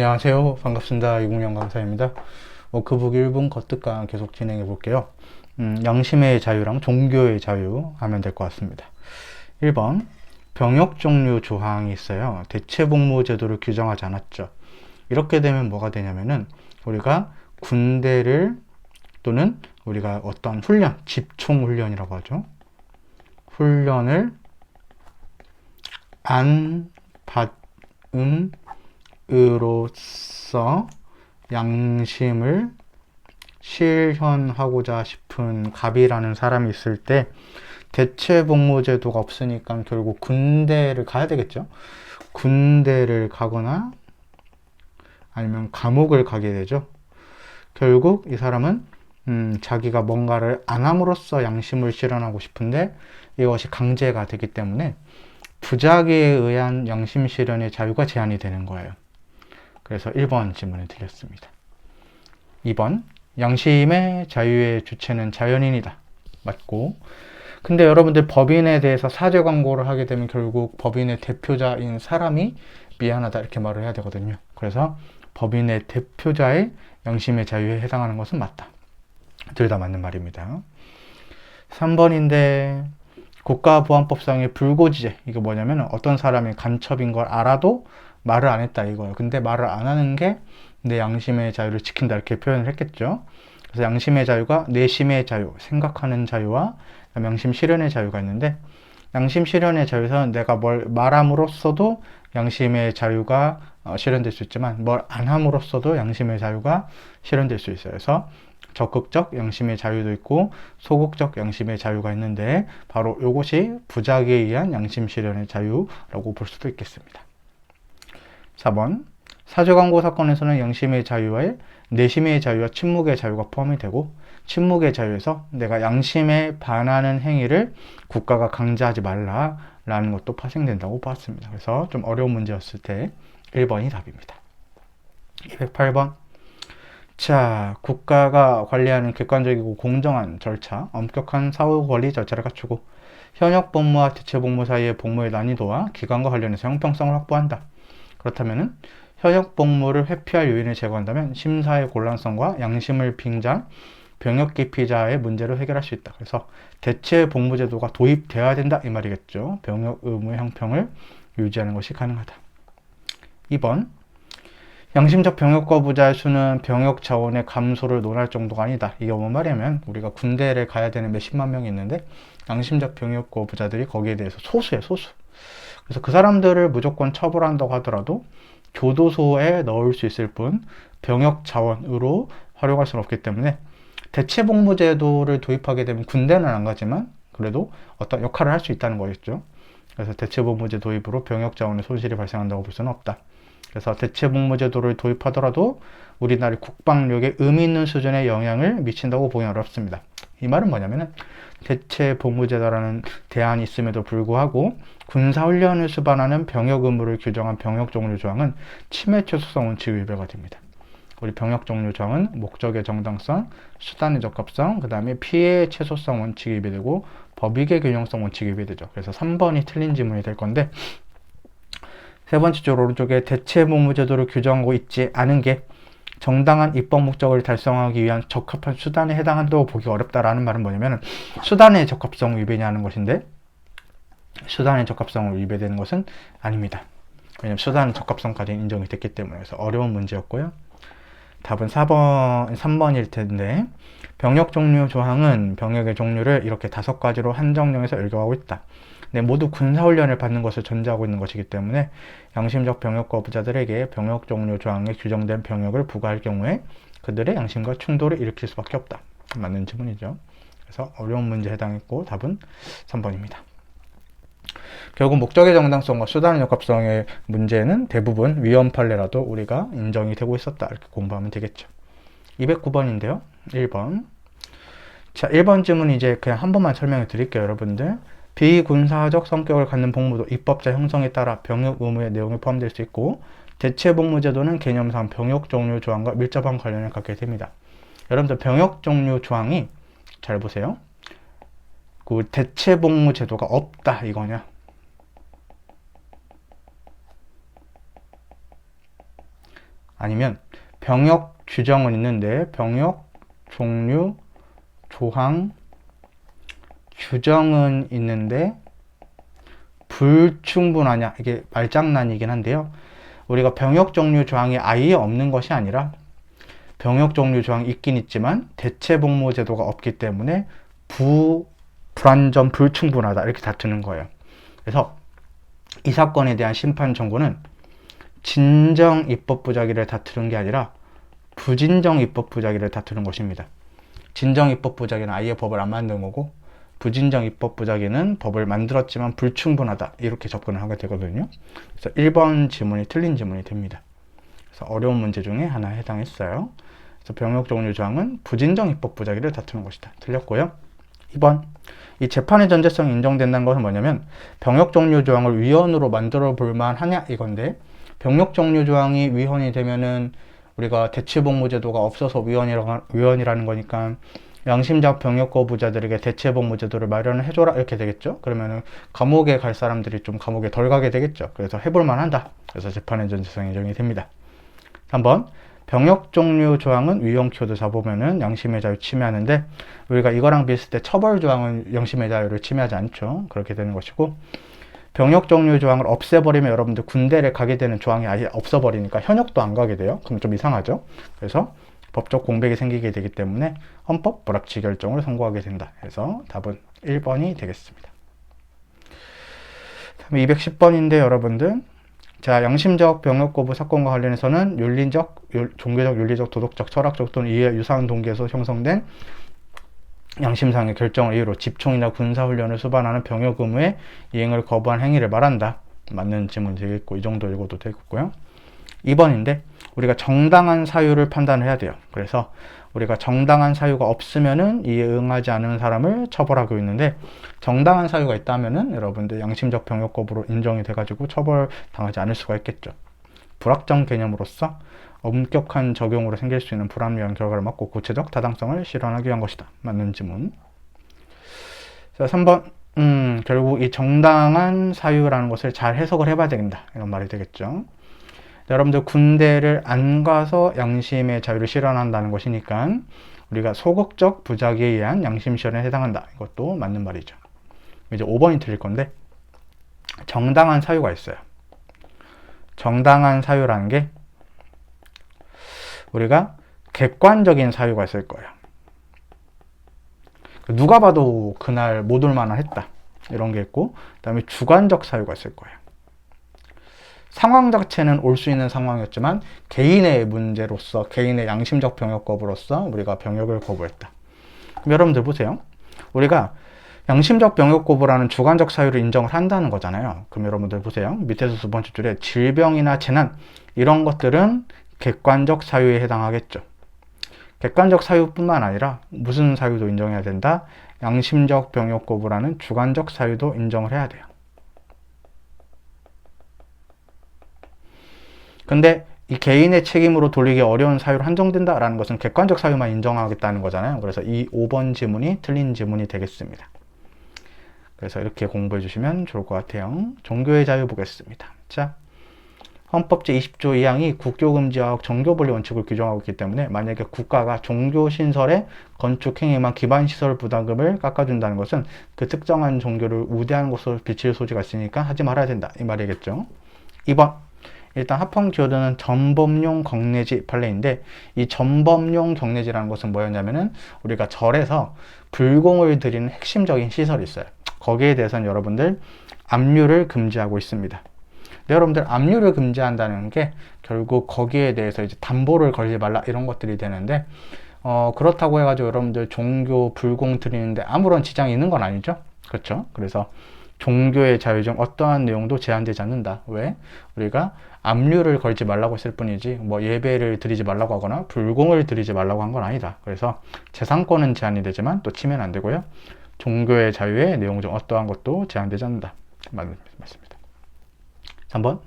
안녕하세요. 반갑습니다. 이국영 강사입니다. 워크북 1분 거특강 계속 진행해 볼게요. 양심의 자유랑 종교의 자유 하면 될 것 같습니다. 1번 병역 종류 조항이 있어요. 대체복무 제도를 규정하지 않았죠. 이렇게 되면 뭐가 되냐면은 우리가 군대를 또는 우리가 어떤 훈련, 집총 훈련이라고 하죠. 훈련을 안 받음으로써 양심을 실현하고자 싶은 갑이라는 사람이 있을 때 대체복무제도가 없으니까 결국 군대를 가야 되겠죠. 군대를 가거나 아니면 감옥을 가게 되죠. 결국 이 사람은 자기가 뭔가를 안 함으로써 양심을 실현하고 싶은데 이것이 강제가 되기 때문에 부작위에 의한 양심 실현의 자유가 제한이 되는 거예요. 그래서 1번 질문을 드렸습니다. 2번 양심의 자유의 주체는 자연인이다. 맞고, 근데 여러분들 법인에 대해서 사죄 광고를 하게 되면 결국 법인의 대표자인 사람이 미안하다 이렇게 말을 해야 되거든요. 그래서 법인의 대표자의 양심의 자유에 해당하는 것은 맞다. 둘 다 맞는 말입니다. 3번인데 국가보안법상의 불고지죄, 이게 뭐냐면 어떤 사람이 간첩인 걸 알아도 말을 안 했다 이거예요. 근데 말을 안 하는 게 내 양심의 자유를 지킨다 이렇게 표현을 했겠죠. 그래서 양심의 자유가 내심의 자유, 생각하는 자유와 양심 실현의 자유가 있는데, 양심 실현의 자유에서는 내가 뭘 말함으로써도 양심의 자유가 실현될 수 있지만 뭘 안 함으로써도 양심의 자유가 실현될 수 있어요. 그래서 적극적 양심의 자유도 있고 소극적 양심의 자유가 있는데 바로 이것이 부작위에 의한 양심 실현의 자유라고 볼 수도 있겠습니다. 4번 사죄광고 사건에서는 양심의 자유와 내심의 자유와 침묵의 자유가 포함이 되고, 침묵의 자유에서 내가 양심에 반하는 행위를 국가가 강제하지 말라라는 것도 파생된다고 봤습니다. 그래서 좀 어려운 문제였을 때 1번이 답입니다. 208번 자, 국가가 관리하는 객관적이고 공정한 절차, 엄격한 사후관리 절차를 갖추고 현역 복무와 대체복무 사이의 복무의 난이도와 기간과 관련해서 형평성을 확보한다. 그렇다면 현역 복무를 회피할 요인을 제거한다면 심사의 곤란성과 양심을 빙자한 병역 기피자의 문제를 해결할 수 있다. 그래서 대체 복무 제도가 도입되어야 된다 이 말이겠죠. 병역 의무의 형평을 유지하는 것이 가능하다. 2번 양심적 병역 거부자의 수는 병역 자원의 감소를 논할 정도가 아니다. 이게 뭔 말이냐면 우리가 군대를 가야 되는 몇십만 명이 있는데 양심적 병역 거부자들이 거기에 대해서 소수예요, 소수. 그래서 그 사람들을 무조건 처벌한다고 하더라도 교도소에 넣을 수 있을 뿐 병역 자원으로 활용할 수는 없기 때문에 대체복무제도를 도입하게 되면 군대는 안 가지만 그래도 어떤 역할을 할 수 있다는 거겠죠. 그래서 대체복무제 도입으로 병역 자원의 손실이 발생한다고 볼 수는 없다. 그래서 대체복무제도를 도입하더라도 우리나라의 국방력에 의미 있는 수준의 영향을 미친다고 보기 어렵습니다. 이 말은 뭐냐면은 대체복무제도라는 대안이 있음에도 불구하고 군사훈련을 수반하는 병역 의무를 규정한 병역 종류 조항은 침해 최소성 원칙 위배가 됩니다. 우리 병역 종류 조항은 목적의 정당성, 수단의 적합성, 그 다음에 피해 최소성 원칙이 위배되고 법익의 균형성 원칙이 위배되죠. 그래서 3번이 틀린 지문이 될 건데, 세 번째 줄 오른쪽에 대체복무제도를 규정하고 있지 않은 게 정당한 입법 목적을 달성하기 위한 적합한 수단에 해당한다고 보기 어렵다라는 말은 뭐냐면 수단의 적합성 위배냐는 것인데, 수단의 적합성을 위배되는 것은 아닙니다. 왜냐하면 수단 적합성까지 인정이 됐기 때문에. 그래서 어려운 문제였고요. 답은 3번일 텐데, 병역 종류 조항은 병역의 종류를 이렇게 5가지로 한정령해서 일교하고 있다. 근데 모두 군사훈련을 받는 것을 전제하고 있는 것이기 때문에 양심적 병역 거부자들에게 병역 종류 조항에 규정된 병역을 부과할 경우에 그들의 양심과 충돌을 일으킬 수밖에 없다. 맞는 지문이죠. 그래서 어려운 문제에 해당했고 답은 3번입니다. 결국 목적의 정당성과 수단의 적합성의 문제는 대부분 위헌 판례라도 우리가 인정이 되고 있었다 이렇게 공부하면 되겠죠. 209번인데요. 1번. 자, 1번 질문 이제 그냥 한 번만 설명해 드릴게요, 여러분들. 비군사적 성격을 갖는 복무도 입법자 형성에 따라 병역 의무의 내용에 포함될 수 있고, 대체복무제도는 개념상 병역 종류 조항과 밀접한 관련을 갖게 됩니다. 여러분들 병역 종류 조항이 잘 보세요. 그 대체복무제도가 없다 이거냐? 아니면 병역 규정은 있는데 병역 종류 조항 규정은 있는데 불충분하냐, 이게 말장난이긴 한데요. 우리가 병역 종류 조항이 아예 없는 것이 아니라 병역 종류 조항이 있긴 있지만 대체 복무 제도가 없기 때문에 불완전 불충분하다 이렇게 다투는 거예요. 그래서 이 사건에 대한 심판 청구는 진정 입법 부작위를 다투는 게 아니라 부진정 입법 부작위를 다투는 것입니다. 진정 입법 부작위는 아예 법을 안 만든 거고, 부진정 입법 부작위는 법을 만들었지만 불충분하다 이렇게 접근을 하게 되거든요. 그래서 1번 지문이 틀린 지문이 됩니다. 그래서 어려운 문제 중에 하나에 해당했어요. 그래서 병역 종류 조항은 부진정 입법 부작위를 다투는 것이다. 틀렸고요. 2번, 이 재판의 전제성이 인정된다는 것은 뭐냐면 병역 종류 조항을 위헌으로 만들어 볼 만하냐 이건데, 병역 종류 조항이 위헌이 되면은 우리가 대체복무제도가 없어서 위헌이라는 거니까 양심적 병역 거부자들에게 대체복무제도를 마련을 해줘라 이렇게 되겠죠. 그러면은 감옥에 갈 사람들이 좀 감옥에 덜 가게 되겠죠. 그래서 해볼 만한다. 그래서 재판의 전제성이 인정이 됩니다. 3번, 병역 종류 조항은 위헌 키워드 잡으면은 양심의 자유 침해하는데, 우리가 이거랑 비슷해 처벌 조항은 양심의 자유를 침해하지 않죠. 그렇게 되는 것이고, 병역 종류 조항을 없애버리면 여러분들 군대를 가게 되는 조항이 아예 없어버리니까 현역도 안 가게 돼요. 그럼 좀 이상하죠. 그래서 법적 공백이 생기게 되기 때문에 헌법 불합치 결정을 선고하게 된다. 그래서 답은 1번이 되겠습니다. 다음에 210번인데 여러분들, 자, 양심적 병역 거부 사건과 관련해서는 윤리적, 종교적, 윤리적, 도덕적, 철학적 또는 이에 유사한 동기에서 형성된 양심상의 결정을 이유로 집총이나 군사훈련을 수반하는 병역 의무의 이행을 거부한 행위를 말한다. 맞는 질문이 되겠고, 이 정도 읽어도 되겠고요. 2번인데 우리가 정당한 사유를 판단해야 돼요. 그래서 우리가 정당한 사유가 없으면은 이에 응하지 않은 사람을 처벌하고 있는데, 정당한 사유가 있다면은 여러분들 양심적 병역 거부로 인정이 돼가지고 처벌 당하지 않을 수가 있겠죠. 불확정 개념으로서 엄격한 적용으로 생길 수 있는 불합리한 결과를 막고 구체적 타당성을 실현하기 위한 것이다. 맞는 지문. 자, 3번. 결국 이 정당한 사유라는 것을 잘 해석을 해봐야 된다. 이런 말이 되겠죠. 여러분들 군대를 안 가서 양심의 자유를 실현한다는 것이니까 우리가 소극적 부작위에 의한 양심 실현에 해당한다. 이것도 맞는 말이죠. 이제 5번이 틀릴 건데, 정당한 사유가 있어요. 정당한 사유라는 게 우리가 객관적인 사유가 있을 거예요. 누가 봐도 그날 못 올 만한 했다. 이런 게 있고, 그 다음에 주관적 사유가 있을 거예요. 상황 자체는 올 수 있는 상황이었지만 개인의 문제로서, 개인의 양심적 병역 거부로서 우리가 병역을 거부했다. 그럼 여러분들 보세요. 우리가 양심적 병역 거부라는 주관적 사유를 인정을 한다는 거잖아요. 그럼 여러분들 보세요. 밑에서 두 번째 줄에 질병이나 재난 이런 것들은 객관적 사유에 해당하겠죠. 객관적 사유뿐만 아니라 무슨 사유도 인정해야 된다? 양심적 병역 거부라는 주관적 사유도 인정을 해야 돼요. 근데 이 개인의 책임으로 돌리기 어려운 사유로 한정된다라는 것은 객관적 사유만 인정하겠다는 거잖아요. 그래서 이 5번 지문이 틀린 지문이 되겠습니다. 그래서 이렇게 공부해 주시면 좋을 것 같아요. 종교의 자유 보겠습니다. 자, 헌법 제20조 2항이 국교금지와 정교분리 원칙을 규정하고 있기 때문에 만약에 국가가 종교신설의 건축행위만 기반시설 부담금을 깎아준다는 것은 그 특정한 종교를 우대하는 것으로 비칠 소지가 있으니까 하지 말아야 된다. 이 말이겠죠. 2번. 일단 합헌 키워드는 전범용 경내지 판례인데, 이 전범용 경내지라는 것은 뭐였냐면은 우리가 절에서 불공을 드리는 핵심적인 시설이 있어요. 거기에 대해서는 여러분들 압류를 금지하고 있습니다. 근데 여러분들 압류를 금지한다는 게 결국 거기에 대해서 이제 담보를 걸지 말라 이런 것들이 되는데, 그렇다고 해가지고 여러분들 종교 불공 드리는데 아무런 지장이 있는 건 아니죠. 그렇죠? 그래서 종교의 자유 중 어떠한 내용도 제한되지 않는다. 왜? 우리가 압류를 걸지 말라고 했을 뿐이지 뭐 예배를 드리지 말라고 하거나 불공을 드리지 말라고 한 건 아니다. 그래서 재산권은 제한이 되지만 또 치면 안 되고요. 종교의 자유의 내용 중 어떠한 것도 제한되지 않는다. 맞습니다. 3번.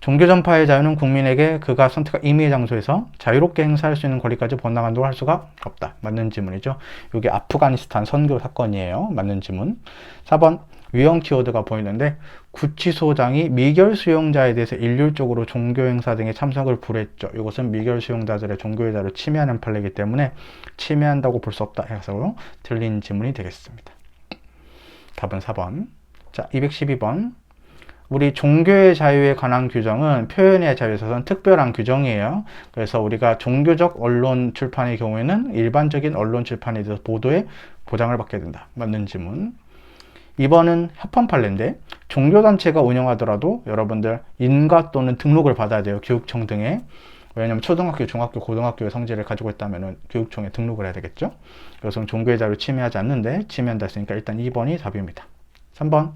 종교 전파의 자유는 국민에게 그가 선택한 임의의 장소에서 자유롭게 행사할 수 있는 권리까지 번나간다고 할 수가 없다. 맞는 지문이죠. 이게 아프가니스탄 선교 사건이에요. 맞는 지문. 4번. 위헌 키워드가 보이는데, 구치소장이 미결 수용자에 대해서 일률적으로 종교 행사 등에 참석을 불허했죠. 이것은 미결 수용자들의 종교의 자유를 침해하는 판례이기 때문에 침해한다고 볼 수 없다 해서 틀린 지문이 되겠습니다. 답은 4번. 자, 212번. 우리 종교의 자유에 관한 규정은 표현의 자유에 있어서는 특별한 규정이에요. 그래서 우리가 종교적 언론 출판의 경우에는 일반적인 언론 출판에 대해서 보도에 보장을 받게 된다. 맞는 지문. 2번은 협헌 판례인데 종교단체가 운영하더라도 여러분들 인가 또는 등록을 받아야 돼요. 교육청 등에. 왜냐하면 초등학교, 중학교, 고등학교의 성질을 가지고 있다면 교육청에 등록을 해야 되겠죠. 그래서 종교의 자유를 침해하지 않는데 침해한다 했으니까 일단 2번이 답입니다. 3번.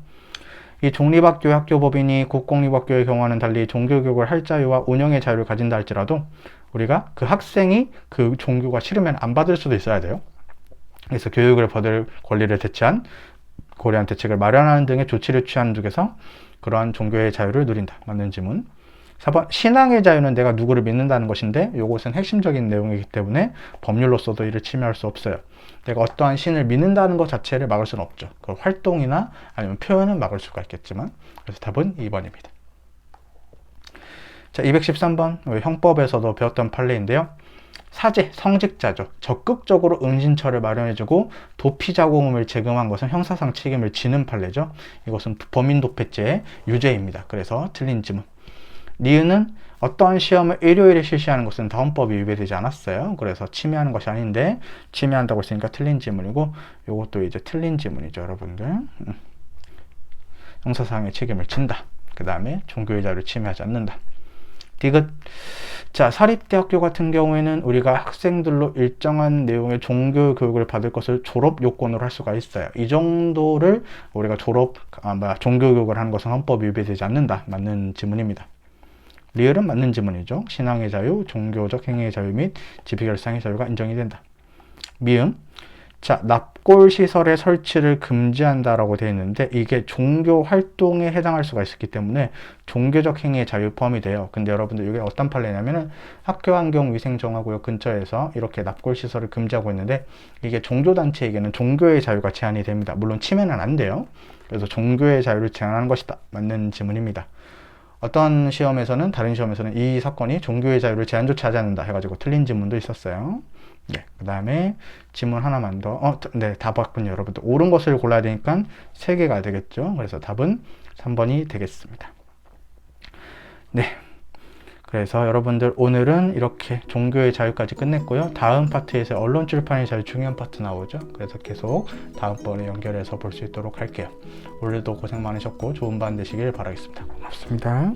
이 종립학교의 학교법인이 국공립학교의 경우와는 달리 종교교육을 할 자유와 운영의 자유를 가진다 할지라도 우리가 그 학생이 그 종교가 싫으면 안 받을 수도 있어야 돼요. 그래서 교육을 받을 권리를 대체한 고려한 대책을 마련하는 등의 조치를 취하는 쪽에서 그러한 종교의 자유를 누린다. 맞는 지문. 4번. 신앙의 자유는 내가 누구를 믿는다는 것인데 이것은 핵심적인 내용이기 때문에 법률로서도 이를 침해할 수 없어요. 내가 어떠한 신을 믿는다는 것 자체를 막을 수는 없죠. 그 활동이나 아니면 표현은 막을 수가 있겠지만 그래서 답은 2번입니다. 자, 213번. 형법에서도 배웠던 판례인데요. 사제, 성직자죠. 적극적으로 응신처를 마련해주고 도피자금을 제공한 것은 형사상 책임을 지는 판례죠. 이것은 범인도패죄의 유죄입니다. 그래서 틀린 지문. 니은은 어떠한 시험을 일요일에 실시하는 것은 다운법이 위배되지 않았어요. 그래서 침해하는 것이 아닌데 침해한다고 했으니까 틀린 지문이고 이것도 이제 틀린 지문이죠, 여러분들. 형사상의 책임을 진다. 그 다음에 종교의 자유를 침해하지 않는다. 디귿. 자, 사립대학교 같은 경우에는 우리가 학생들로 일정한 내용의 종교 교육을 받을 것을 졸업 요건으로 할 수가 있어요. 이 정도를 우리가 종교 교육을 하는 것은 헌법 위배되지 않는다. 맞는 지문입니다. 리을은 맞는 지문이죠. 신앙의 자유, 종교적 행위의 자유 및 지피결상의 자유가 인정이 된다. 미음. 자, 납골 시설의 설치를 금지한다라고 되어 있는데 이게 종교 활동에 해당할 수가 있기 때문에 종교적 행위의 자유 포함이 돼요. 근데 여러분들 이게 어떤 판례냐면은 학교환경위생정화구역 근처에서 이렇게 납골 시설을 금지하고 있는데 이게 종교단체에게는 종교의 자유가 제한이 됩니다. 물론 침해는 안 돼요. 그래서 종교의 자유를 제한하는 것이다. 맞는 지문입니다. 어떤 시험에서는 다른 시험에서는 이 사건이 종교의 자유를 제한조차 하지 않는다 해가지고 틀린 지문도 있었어요. 네, 그 다음에 지문 하나만 더. 네, 다 봤군요, 여러분들. 옳은 것을 골라야 되니까 3개가 되겠죠. 그래서 답은 3번이 되겠습니다. 네. 그래서 여러분들 오늘은 이렇게 종교의 자유까지 끝냈고요. 다음 파트에서 언론 출판의 자유 중요한 파트 나오죠. 그래서 계속 다음번에 연결해서 볼 수 있도록 할게요. 오늘도 고생 많으셨고 좋은 밤 되시길 바라겠습니다. 고맙습니다.